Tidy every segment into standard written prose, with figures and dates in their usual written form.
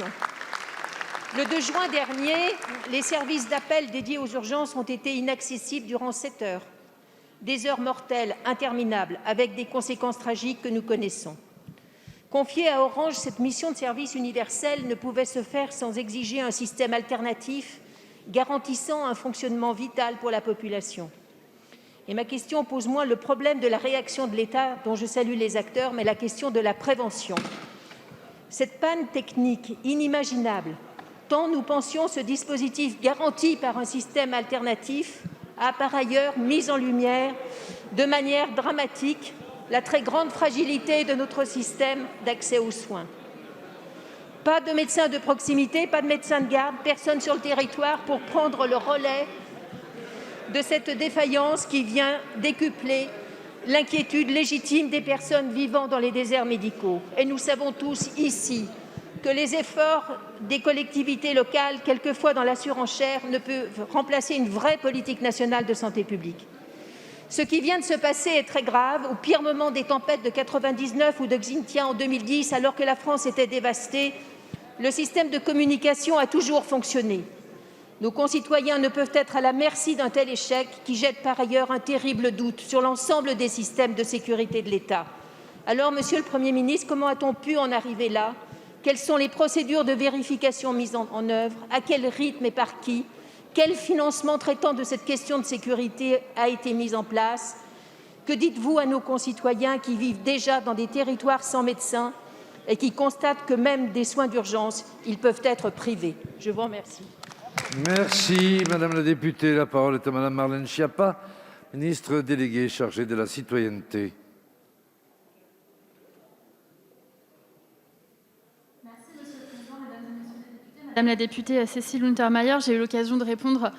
population. Le 2 juin dernier, les services d'appel dédiés aux urgences ont été inaccessibles durant 7 heures. Des heures mortelles interminables, avec des conséquences tragiques que nous connaissons. Confier à Orange cette mission de service universel ne pouvait se faire sans exiger un système alternatif garantissant un fonctionnement vital pour la population. Et ma question pose moins le problème de la réaction de l'État, dont je salue les acteurs, mais la question de la prévention. Cette panne technique inimaginable, tant nous pensions ce dispositif garanti par un système alternatif, a par ailleurs mis en lumière de manière dramatique la très grande fragilité de notre système d'accès aux soins. Pas de médecins de proximité, pas de médecins de garde, personne sur le territoire pour prendre le relais de cette défaillance qui vient décupler l'inquiétude légitime des personnes vivant dans les déserts médicaux. Et nous savons tous ici que les efforts des collectivités locales, quelquefois dans la surenchère, ne peuvent remplacer une vraie politique nationale de santé publique. Ce qui vient de se passer est très grave. Au pire moment des tempêtes de 99 ou de Xintia en 2010, alors que la France était dévastée, le système de communication a toujours fonctionné. Nos concitoyens ne peuvent être à la merci d'un tel échec qui jette par ailleurs un terrible doute sur l'ensemble des systèmes de sécurité de l'État. Alors, Monsieur le Premier ministre, comment a-t-on pu en arriver là? Quelles sont les procédures de vérification mises en œuvre? À quel rythme et par qui? Quel financement traitant de cette question de sécurité a été mis en place? Que dites-vous à nos concitoyens qui vivent déjà dans des territoires sans médecins et qui constatent que même des soins d'urgence, ils peuvent être privés? Je vous remercie. Merci, Madame la députée. La parole est à Madame Marlène Schiappa, ministre déléguée chargée de la citoyenneté. Merci, Monsieur le Président, Mesdames et Messieurs les députés. Madame la députée Cécile Untermaier, j'ai eu l'occasion de répondre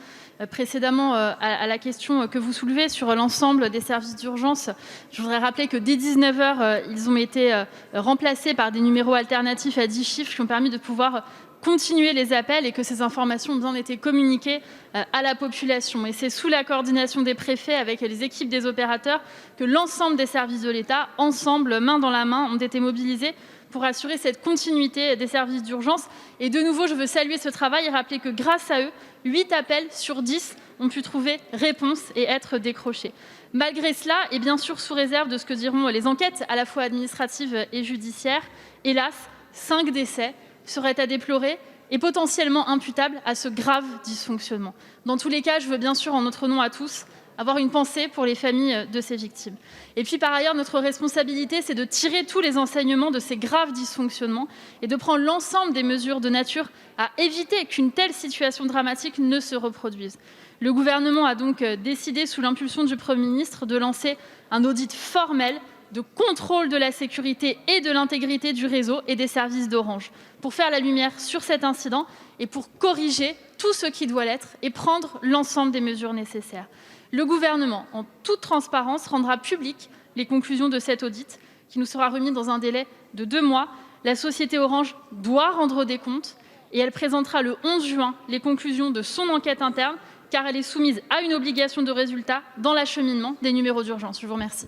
précédemment à la question que vous soulevez sur l'ensemble des services d'urgence. Je voudrais rappeler que dès 19 h, ils ont été remplacés par des numéros alternatifs à 10 chiffres qui ont permis de pouvoir continuer les appels et que ces informations ont bien été communiquées à la population. Et c'est sous la coordination des préfets avec les équipes des opérateurs que l'ensemble des services de l'État, ensemble, main dans la main, ont été mobilisés pour assurer cette continuité des services d'urgence. Et de nouveau, je veux saluer ce travail et rappeler que grâce à eux, 8 appels sur 10 ont pu trouver réponse et être décrochés. Malgré cela, et bien sûr sous réserve de ce que diront les enquêtes à la fois administratives et judiciaires, hélas, 5 décès seraient à déplorer et potentiellement imputables à ce grave dysfonctionnement. Dans tous les cas, je veux bien sûr, en notre nom à tous, avoir une pensée pour les familles de ces victimes. Et puis par ailleurs, notre responsabilité, c'est de tirer tous les enseignements de ces graves dysfonctionnements et de prendre l'ensemble des mesures de nature à éviter qu'une telle situation dramatique ne se reproduise. Le gouvernement a donc décidé, sous l'impulsion du Premier ministre, de lancer un audit formel de contrôle de la sécurité et de l'intégrité du réseau et des services d'Orange, pour faire la lumière sur cet incident et pour corriger tout ce qui doit l'être et prendre l'ensemble des mesures nécessaires. Le gouvernement, en toute transparence, rendra publiques les conclusions de cet audit, qui nous sera remis dans un délai de 2 mois. La société Orange doit rendre des comptes et elle présentera le 11 juin les conclusions de son enquête interne, car elle est soumise à une obligation de résultat dans l'acheminement des numéros d'urgence. Je vous remercie.